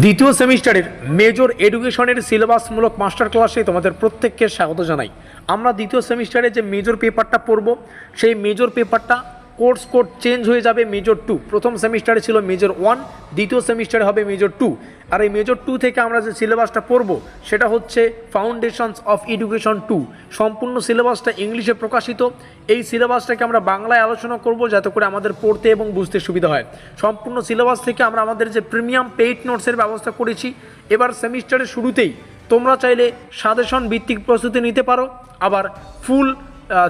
দ্বিতীয় সেমিস্টারের মেজর এডুকেশনের সিলেবাসমূলক মাস্টার ক্লাসে তোমাদের প্রত্যেককে স্বাগত জানাই। আমরা দ্বিতীয় সেমিস্টারে যে মেজর পেপারটা পড়ব সেই মেজর পেপারটা কোর্স কোড চেঞ্জ হয়ে যাবে মেজর 2। প্রথম সেমিস্টারে ছিল মেজর 1, দ্বিতীয় সেমিস্টারে হবে মেজর 2। আর এই মেজর 2 থেকে আমরা যে সিলেবাসটা পড়ব সেটা হচ্ছে ফাউন্ডেশনস অফ এডুকেশন 2। সম্পূর্ণ সিলেবাসটা ইংলিশে প্রকাশিত। এই সিলেবাসটাকে আমরা বাংলায় আলোচনা করব যাতে করে আমাদের পড়তে এবং বুঝতে সুবিধা হয়। সম্পূর্ণ সিলেবাস থেকে আমরা আমাদের যে প্রিমিয়াম পেইড নোটসের ব্যবস্থা করেছি। এবার সেমিস্টারের শুরুতেই তোমরা চাইলে সাজেশন ভিত্তিক প্রস্তুতি নিতে পারো, আবার ফুল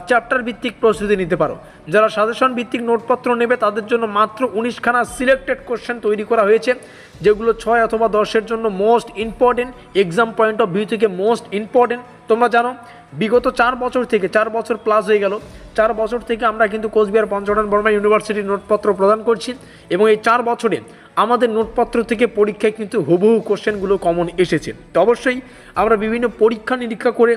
চ্যাপ্টার ভিত্তিক প্রস্তুতি নিতে পারো। যারা সাজেশন ভিত্তিক নোটপত্র নেবে তাদের জন্য মাত্র 19খানা সিলেক্টেড কোশ্চেন তৈরি করা হয়েছে, যেগুলো 6 অথবা 10-এর জন্য most important, exam point of view থেকে মোস্ট ইম্পর্টেন্ট। তোমরা জানো বিগত 4 বছর থেকে 4 বছর প্লাস হয়ে গেল, 4 বছর থেকে আমরা কিন্তু কোচবিহার পঞ্চটন বর্মা ইউনিভার্সিটির নোটপত্র প্রদান করছি এবং এই 4 বছরে আমাদের নোটপত্র থেকে পরীক্ষায় কিন্তু হুবহু কোশ্চেনগুলো কমন এসেছে। তো অবশ্যই আমরা বিভিন্ন পরীক্ষা নিরীক্ষা করে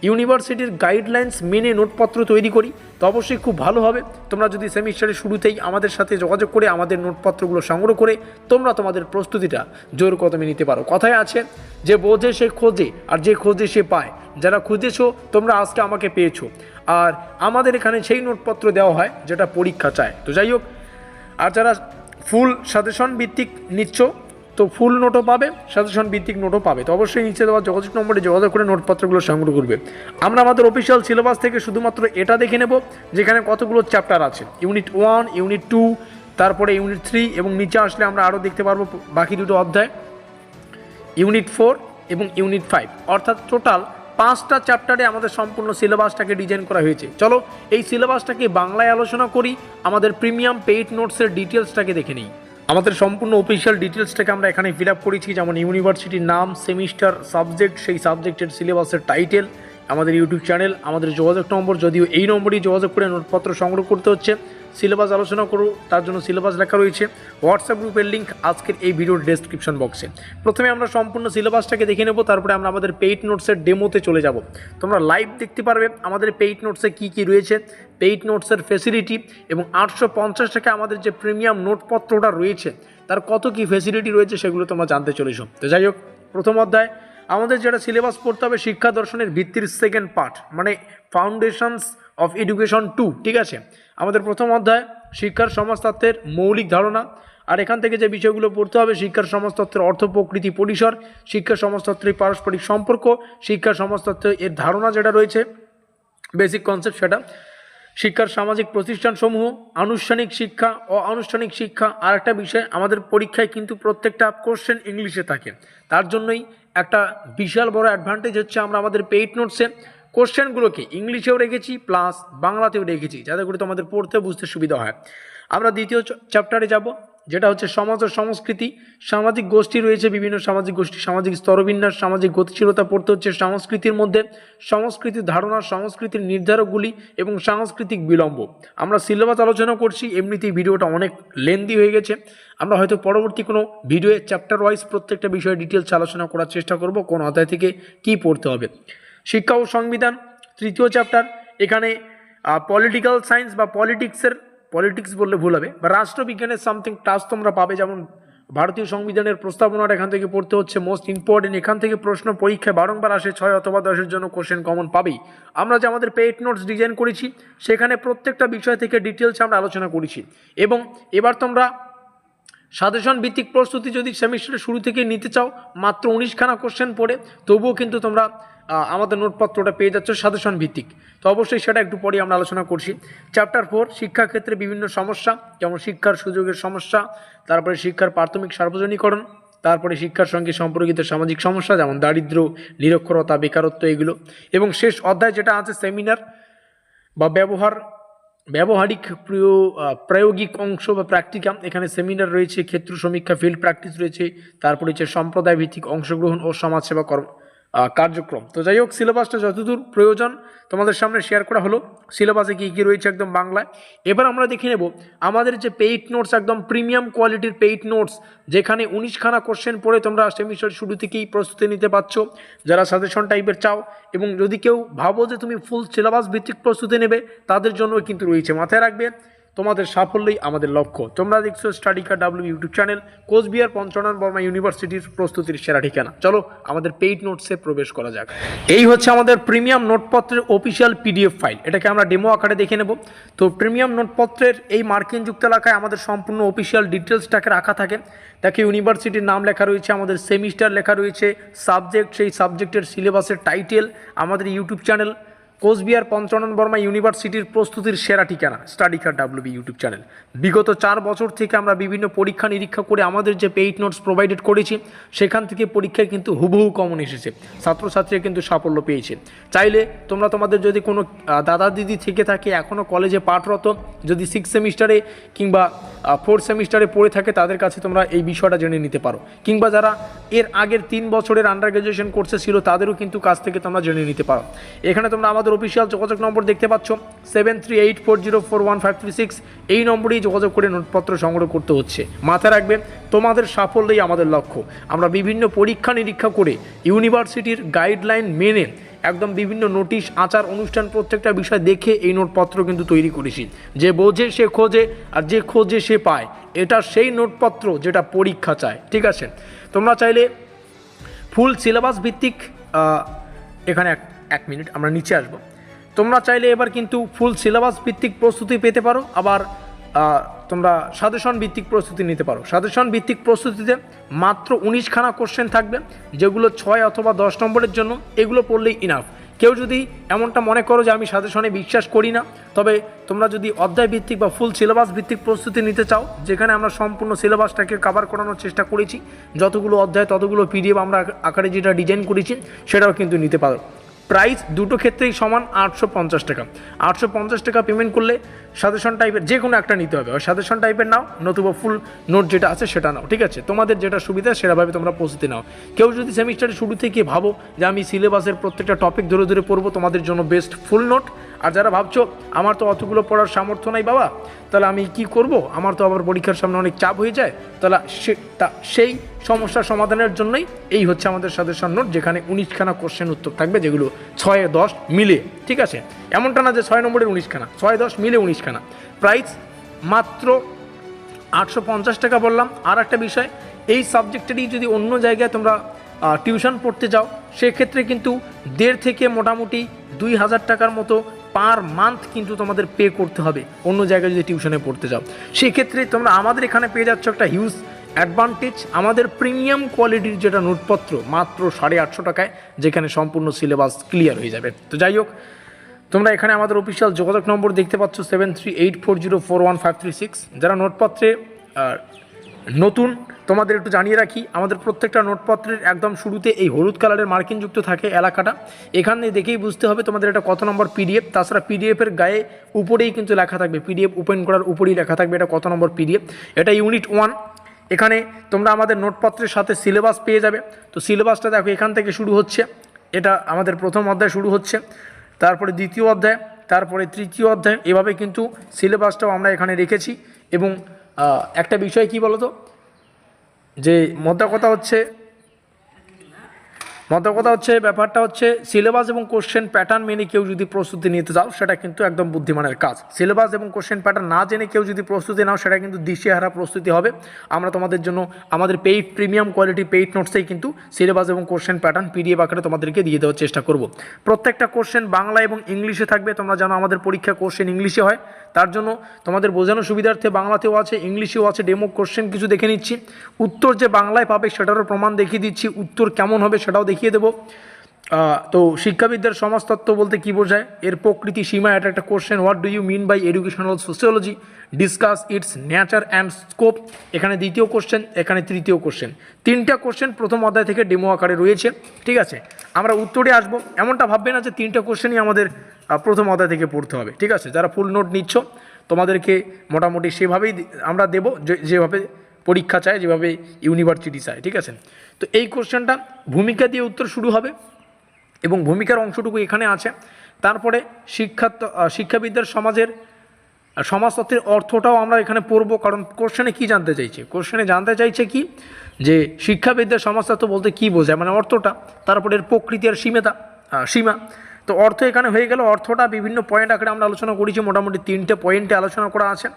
ইউনিভার্সিটির গাইডলাইন্স মেনে নোটপত্র তৈরি করি। তো অবশ্যই খুব ভালো হবে তোমরা যদি সেমিস্টারের শুরুতেই আমাদের সাথে যোগাযোগ করে আমাদের নোটপত্রগুলো সংগ্রহ করে তোমরা তোমাদের প্রস্তুতিটা জোর কদমে নিতে পারো। কথায় আছে যে বোঝে সে খোঁজে আর যে খোঁজে সে পায়। যারা খুঁজেছো তোমরা আজকে আমাকে পেয়েছো, আর আমাদের এখানে সেই নোটপত্র দেওয়া হয় যেটা পরীক্ষা চায়। তো যাই হোক, আর যারা ফুল সাজেশন ভিত্তিক নিচ্ছ তো ফুল নোটও পাবে, সাজেশন ভিত্তিক নোটও পাবে। তো অবশ্যই নিচে দেওয়া যোগাযোগ নম্বরে যোগাযোগ করে নোটপত্রগুলো সংগ্রহ করবে। আমরা আমাদের অফিসিয়াল সিলেবাস থেকে শুধুমাত্র এটা দেখে নেব যেখানে কতগুলো চ্যাপ্টার আছে, ইউনিট 1, ইউনিট 2, তারপরে ইউনিট 3 এবং নিচে আসলে আমরা আরও দেখতে পারবো বাকি দুটো অধ্যায়, ইউনিট 4 এবং ইউনিট 5। অর্থাৎ টোটাল 5টা চ্যাপ্টারে আমাদের সম্পূর্ণ সিলেবাসটাকে ডিজাইন করা হয়েছে। চলো এই সিলেবাসটাকে বাংলায় আলোচনা করি, আমাদের প্রিমিয়াম পেইড নোটসের ডিটেলসটাকে দেখে নিই। আমাদের সম্পূর্ণ অফিসিয়াল ডিটেলসটাকে আমরা এখানে ফিল আপ করেছি, যেমন ইউনিভার্সিটির নাম, সেমিস্টার, সাবজেক্ট, সেই সাবজেক্টের সিলেবাসের টাইটেল, আমাদের ইউটিউব চ্যানেল, আমাদের যোগাযোগ নম্বর, যদিও এই নম্বরেই যোগাযোগ করে নোটপত্র সংগ্রহ করতে হচ্ছে। সিলেবাস আলোচনা করো, তার জন্য সিলেবাস লেখা রয়েছে। হোয়াটসঅ্যাপ গ্রুপের লিঙ্ক আজকের এই ভিডিওর ডেসক্রিপশন বক্সে। প্রথমে আমরা সম্পূর্ণ সিলেবাসটাকে দেখে নেব, তারপরে আমরা আমাদের পেইড নোটসের ডেমোতে চলে যাব। তোমরা লাইভ দেখতে পারবে আমাদের পেইড নোটসে কী কী রয়েছে, পেইড নোটসের ফেসিলিটি, এবং 850 টাকা আমাদের যে প্রিমিয়াম নোটপত্রটা রয়েছে তার কত কী ফেসিলিটি রয়েছে সেগুলো তোমরা জানতে চলেছো। তো যাই হোক, প্রথম অধ্যায় আমাদের যেটা সিলেবাস পড়তে হবে শিক্ষা দর্শনের ভিত্তির সেকেন্ড পার্ট, মানে ফাউন্ডেশনস অফ এডুকেশন 2। ঠিক আছে, আমাদের প্রথম অধ্যায় শিক্ষার সমাজতত্ত্বের মৌলিক ধারণা। আর এখান থেকে যে বিষয়গুলো পড়তে হবে, শিক্ষার সমাজতত্ত্বের অর্থ, প্রকৃতি, পরিসর, শিক্ষা সমাজতত্ত্বের পারস্পরিক সম্পর্ক, শিক্ষা সমাজতত্ত্বের এর ধারণা যেটা রয়েছে বেসিক কনসেপ্ট সেটা, শিক্ষার সামাজিক প্রতিষ্ঠানসমূহ, আনুষ্ঠানিক শিক্ষা, অনানুষ্ঠানিক শিক্ষা। আর একটা বিষয়, আমাদের পরীক্ষায় কিন্তু প্রত্যেকটা কোশ্চেন ইংলিশে থাকে। তার জন্যই একটা বিশাল বড় অ্যাডভান্টেজ হচ্ছে আমরা আমাদের পেইড নোটসে কোশ্চেনগুলোকে ইংলিশেও রেখেছি প্লাস বাংলাতেও রেখেছি, যাতে করে তোমাদের পড়তে বুঝতে সুবিধা হয়। আমরা দ্বিতীয় চ্যাপ্টারে যাব, যেটা হচ্ছে সমাজ ও সংস্কৃতি। সামাজিক গোষ্ঠী রয়েছে, বিভিন্ন সামাজিক গোষ্ঠী, সামাজিক স্তরবিন্যাস, সামাজিক গতিশীলতা পড়তে হচ্ছে সংস্কৃতির মধ্যে, সংস্কৃতির ধারণা, সংস্কৃতির নির্ধারকগুলি এবং সাংস্কৃতিক বিলম্ব। আমরা সিলেবাস আলোচনা করছি, এমনিতেই ভিডিওটা অনেক লেন্দি হয়ে গেছে। আমরা হয়তো পরবর্তী কোনো ভিডিওয়ে চ্যাপ্টার ওয়াইজ প্রত্যেকটা বিষয়ে ডিটেলস আলোচনা করার চেষ্টা করব, কোন অধ্যায় থেকে কী পড়তে হবে। শিক্ষা ও সংবিধান তৃতীয় চ্যাপ্টার, এখানে পলিটিক্যাল সায়েন্স বা পলিটিক্স বললে ভুল হবে, বা রাষ্ট্রবিজ্ঞানের সামথিং টাস্ক তোমরা পাবে, যেমন ভারতীয় সংবিধানের প্রস্তাবনাটা এখান থেকে পড়তে হচ্ছে মোস্ট ইম্পর্টেন্ট। এখান থেকে প্রশ্ন পরীক্ষায় বারংবার আসে, 6 অথবা 10-এর জন্য কোশ্চেন কমন পাবেই। আমরা যে আমাদের পেইড নোটস ডিজাইন করেছি সেখানে প্রত্যেকটা বিষয় থেকে ডিটেলস আমরা আলোচনা করেছি। এবং এবার তোমরা সাজেশন ভিত্তিক প্রস্তুতি যদি সেমিস্টারের শুরু থেকে নিতে চাও, মাত্র 19খানা কোশ্চেন পড়ে তবুও কিন্তু তোমরা আমাদের নোটপত্রটা পেয়ে যাচ্ছ সাজেশন ভিত্তিক। তো অবশ্যই সেটা একটু পরে আমরা আলোচনা করছি। চ্যাপ্টার 4 শিক্ষাক্ষেত্রে বিভিন্ন সমস্যা, যেমন শিক্ষার সুযোগের সমস্যা, তারপরে শিক্ষার প্রাথমিক সার্বজনীকরণ, তারপরে শিক্ষার সঙ্গে সম্পর্কিত সামাজিক সমস্যা যেমন দারিদ্র্য, নিরক্ষরতা, বেকারত্ব, এগুলো। এবং শেষ অধ্যায় যেটা আছে সেমিনার বা ব্যবহারিক প্রায়োগিক অংশ বা প্র্যাকটিকাম। এখানে সেমিনার রয়েছে, ক্ষেত্র সমীক্ষা, ফিল্ড প্র্যাকটিস রয়েছে, তারপরে হচ্ছে সম্প্রদায় ভিত্তিক অংশগ্রহণ ও সমাজসেবা কার্যক্রম। তো যাই হোক, সিলেবাসটা যতদূর প্রয়োজন তোমাদের সামনে শেয়ার করা হলো। সিলেবাসে কী কী রয়েছে একদম বাংলায়। এবার আমরা দেখে নেব আমাদের যে পেইড নোটস, একদম প্রিমিয়াম কোয়ালিটির পেইড নোটস, যেখানে 19খানা কোশ্চেন পড়ে তোমরা সেমিস্টার শুরু থেকেই প্রস্তুতি নিতে পারছো। যারা সাজেশন টাইপের চাও এবং যদি কেউ ভাবো যে তুমি ফুল সিলেবাস ভিত্তিক প্রস্তুতি নেবে, তাদের জন্য কিন্তু রয়েছে। মাথায় রাখবে তোমাদের সাফল্যই আমাদের লক্ষ্য। তোমরা দেখছো study card W YouTube channel, Coochbehar Panchanan Barma ইউনিভার্সিটির প্রস্তুতির সেরা ঠিকানা। চলো আমাদের পেইড নোটসে প্রবেশ করা যাক। এই হচ্ছে আমাদের প্রিমিয়াম নোটপত্রের অফিসিয়াল পিডিএফ ফাইল। এটাকে আমরা ডেমো আকারে দেখে নেব। তো প্রিমিয়াম নোটপত্রের এই মার্কিনযুক্ত এলাকায় আমাদের সম্পূর্ণ অফিসিয়াল ডিটেলসটাকে রাখা থাকে। দেখে ইউনিভার্সিটির নাম লেখা রয়েছে, আমাদের সেমিস্টার লেখা রয়েছে, সাবজেক্ট, সেই সাবজেক্টের সিলেবাসের টাইটেল, আমাদের ইউটিউব চ্যানেল কোচবিহার পঞ্চনন বর্মা ইউনিভার্সিটির প্রস্তুতির সেরা ঠিকানা study card WB YouTube channel. বিগত 4 বছর থেকে আমরা বিভিন্ন পরীক্ষা নিরীক্ষা করে আমাদের যে পেইড নোটস প্রোভাইডেড করেছি সেখান থেকে পরীক্ষায় কিন্তু হুবহু কমন এসেছে, ছাত্রছাত্রীরা কিন্তু সাফল্য পেয়েছে। চাইলে তোমরা তোমাদের যদি কোনো দাদা দিদি থেকে থাকে এখনও কলেজে পাঠরত, যদি 6 সেমিস্টারে কিংবা 4 সেমিস্টারে পড়ে থাকে তাদের কাছে তোমরা এই বিষয়টা জেনে নিতে পারো, কিংবা যারা এর আগের 3 বছরের আন্ডার গ্র্যাজুয়েশন কোর্সে ছিল তাদেরও কিন্তু কাছ থেকে তোমরা জেনে নিতে পারো। এখানে তোমরা আমাদের অফিসিয়াল যোগাযোগ নম্বর দেখতে পাচ্ছ 7384041536। এই নম্বরেই যোগাযোগ করে নোটপত্র সংগ্রহ করতে হচ্ছে। মাথায় রাখবে তোমাদের সাফল্যই আমাদের লক্ষ্য। আমরা বিভিন্ন পরীক্ষা নিরীক্ষা করে ইউনিভার্সিটির গাইডলাইন মেনে একদম বিভিন্ন নোটিশ, আচার অনুষ্ঠান প্রত্যেকটা বিষয় দেখে এই নোটপত্র কিন্তু তৈরি করেছি। যে বোঝে সে খোঁজে, আর যে খোঁজে সে পায়। এটা সেই নোটপত্র যেটা পরীক্ষা চায়। ঠিক আছে, তোমরা চাইলে ফুল সিলেবাস ভিত্তিক, এখানে এক মিনিট আমরা নিচে আসব। তোমরা চাইলে এবার কিন্তু ফুল সিলেবাস ভিত্তিক প্রস্তুতি পেতে পারো, আবার তোমরা সাজেশন ভিত্তিক প্রস্তুতি নিতে পারো। সাজেশন ভিত্তিক প্রস্তুতিতে মাত্র 19খানা কোশ্চেন থাকবে, যেগুলো 6 অথবা 10 নম্বরের জন্য। এগুলো পড়লেই ইনাফ। কেউ যদি এমনটা মনে করো যে আমি সাজেশনে বিশ্বাস করি না, তবে তোমরা যদি অধ্যায় ভিত্তিক বা ফুল সিলেবাস ভিত্তিক প্রস্তুতি নিতে চাও, যেখানে আমরা সম্পূর্ণ সিলেবাসটাকে কভার করানোর চেষ্টা করেছি, যতগুলো অধ্যায় ততগুলো পিডিএফ আমরা আকারে যেটা ডিজাইন করেছি সেটাও কিন্তু নিতে পারো। প্রাইস দুটো ক্ষেত্রেই সমান 850 টাকা। 850 টাকা পেমেন্ট করলে সাজেশন টাইপের যে কোনো একটা নিতে হবে। সাজেশন টাইপের নাও, নতুবা ফুল নোট যেটা আছে সেটা নাও। ঠিক আছে, তোমাদের যেটা সুবিধা সেটাভাবে তোমরা প্রস্তুতি নাও। কেউ যদি সেমিস্টারের শুরু থেকে ভাবো যে আমি সিলেবাসের প্রত্যেকটা টপিক ধরে ধরে পড়বো, তোমাদের জন্য বেস্ট ফুল নোট। আর যারা ভাবছো আমার তো অতগুলো পড়ার সামর্থ্য নাই বাবা, তাহলে আমি কি করব, আমার তো আবার পরীক্ষার সামনে অনেক চাপ হয়ে যায়, তাহলে সেই সমস্যার সমাধানের জন্যই এই হচ্ছে আমাদের সাজেশন নোট, যেখানে 19খানা কোশ্চেন উত্তর থাকবে, যেগুলো 6-10 মিলে। ঠিক আছে, এমনটা না যে 6 নম্বরের 19খানা, 6-10 মিলে 19খানা। প্রাইস মাত্র 850 টাকা বললাম। আর একটা বিষয়, এই সাবজেক্টেরই যদি অন্য জায়গায় তোমরা টিউশন পড়তে যাও, সেক্ষেত্রে কিন্তু 1.5 থেকে মোটামুটি 2000 টাকার মতো পার মান্থ কিন্তু তোমাদের পে করতে হবে অন্য জায়গায় যদি টিউশনে পড়তে যাও। সেক্ষেত্রে তোমরা আমাদের এখানে পেয়ে যাচ্ছ একটা হিউজ অ্যাডভান্টেজ, আমাদের প্রিমিয়াম কোয়ালিটির যেটা নোটপত্র মাত্র 850 টাকায়, যেখানে সম্পূর্ণ সিলেবাস ক্লিয়ার হয়ে যাবে। তো যাই হোক, তোমরা এখানে আমাদের অফিসিয়াল যোগাযোগ নম্বর দেখতে পাচ্ছ 7384041536। যারা নোটপত্রে নতুন, তোমাদের একটু জানিয়ে রাখি, আমাদের প্রত্যেকটা নোটপত্রের একদম শুরুতে এই হলুদ কালারের মার্কিনযুক্ত থাকে এলাকাটা। এখানে দেখেই বুঝতে হবে তোমাদের এটা কত নম্বর পিডিএফ। তাছাড়া পিডিএফের গায়ে উপরেই কিন্তু লেখা থাকবে, পিডিএফ ওপেন করার উপরেই লেখা থাকবে এটা কত নম্বর পিডিএফ। এটা ইউনিট 1। এখানে তোমরা আমাদের নোটপত্রের সাথে সিলেবাস পেয়ে যাবে। তো সিলেবাসটা দেখো এখান থেকে শুরু হচ্ছে। এটা আমাদের প্রথম অধ্যায় শুরু হচ্ছে, তারপরে দ্বিতীয় অধ্যায়, তারপরে তৃতীয় অধ্যায়, এভাবে কিন্তু সিলেবাসটাও আমরা এখানে রেখেছি। এবং একটা বিষয় কি বলো তো, যে মোদ্দা কথা হচ্ছে ব্যাপারটা হচ্ছে সিলেবাস এবং কোশ্চেন প্যাটার্ন মেনে কেউ যদি প্রস্তুতি নিতে যাও, সেটা কিন্তু একদম বুদ্ধিমানের কাজ। সিলেবাস এবং কোশ্চেন প্যাটার্ন না জেনে কেউ যদি প্রস্তুতি নাও, সেটা কিন্তু দিশেহারা প্রস্তুতি হবে। আমরা তোমাদের জন্য আমাদের পেইড প্রিমিয়াম কোয়ালিটি পেইড নোটসেই কিন্তু সিলেবাস এবং কোশ্চেন প্যাটার্ন পিডিএফ আকারে তোমাদেরকে দিয়ে দেওয়ার চেষ্টা করব। প্রত্যেকটা কোশ্চেন বাংলা এবং ইংলিশে থাকবে। তোমরা জানো আমাদের পরীক্ষা কোশ্চেন ইংলিশে হয়, তার জন্য তোমাদের বোঝানোর সুবিধার্থে বাংলাতেও আছে, ইংলিশেও আছে। ডেমো কোশ্চেন কিছু দেখে নিচ্ছি, উত্তর যে বাংলায় পাবে সেটারও প্রমাণ দেখিয়ে দিচ্ছি, উত্তর কেমন হবে সেটাও দেখিয়ে দেবো। তো শিক্ষাবিদদের সমাজতত্ত্ব বলতে কী বোঝায়, এর প্রকৃতি, সীমা, এটা একটা question. What do you mean by educational sociology, discuss its nature and scope, এখানে দ্বিতীয় কোশ্চেন, এখানে তৃতীয় কোশ্চেন। 3টা কোশ্চেন প্রথম অধ্যায় থেকে ডেমো আকারে রয়েছে। ঠিক আছে, আমরা উত্তরে আসবো। এমনটা ভাববে না যে 3টা কোশ্চেনই আমাদের প্রথম অধ্যায় থেকে পড়তে হবে। ঠিক আছে, যারা ফুল নোট নিচ্ছ তোমাদেরকে মোটামুটি সেভাবেই আমরা দেবো, যেভাবে পরীক্ষা চায়, যেভাবে ইউনিভার্সিটি চায়। ঠিক আছে, তো এই কোশ্চেনটা ভূমিকা দিয়ে উত্তর শুরু হবে এবং ভূমিকার অংশটুকু এখানে আছে। তারপরে শিক্ষাবিদদের সমাজতত্ত্বের অর্থটাও আমরা এখানে পড়বো, কারণ কোশ্চেনে কি জানতে চাইছে, কোশ্চেনে জানতে চাইছে কি যে শিক্ষাবিদদের সমাজতত্ত্ব বলতে কী বোঝায়, মানে অর্থটা। তারপরে এর প্রকৃতি আর সীমা। তো অর্থ এখানে হয়ে গেল। অর্থটা বিভিন্ন পয়েন্ট আকারে আমরা আলোচনা করেছি, মোটামুটি 3টে পয়েন্টে আলোচনা করা আছে।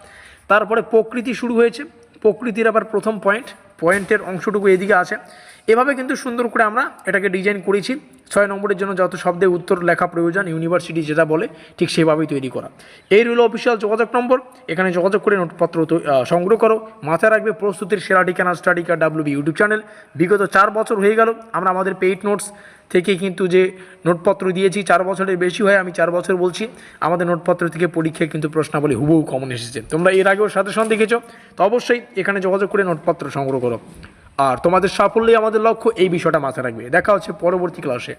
তারপরে প্রকৃতি শুরু হয়েছে, প্রকৃতির আবার প্রথম পয়েন্টের অংশটুকু এদিকে আছে। এভাবে কিন্তু সুন্দর করে আমরা এটাকে ডিজাইন করেছি। 6 নম্বরের জন্য যত শব্দে উত্তর লেখা প্রয়োজন, ইউনিভার্সিটি যেটা বলে ঠিক সেভাবেই তৈরি করা। এই রইল অফিসিয়াল যোগাযোগ নম্বর। এখানে যোগাযোগ করে নোটপত্র সংগ্রহ করো। মাথায় রাখবে, প্রস্তুতির সেরা ঠিকানা study card WB YouTube channel. বিগত 4 বছর হয়ে গেল আমরা আমাদের পেইড নোটস থেকে কিন্তু যে নোটপত্র দিয়েছি, 4 বছরের বেশি হয়, আমি 4 বছর বলছি। আমাদের নোটপত্র থেকে পরীক্ষায় কিন্তু প্রশ্নাবলী হুবহু কমন এসেছে। তোমরা এর আগেও সাজেশন দেখেছো, তো অবশ্যই এখানে যোগাযোগ করে নোটপত্র সংগ্রহ করো। আর তোমাদের সাফল্যই আমাদের লক্ষ্য, এই বিষয়টা মাথায় রাখবে। দেখা হচ্ছে পরবর্তী ক্লাসে।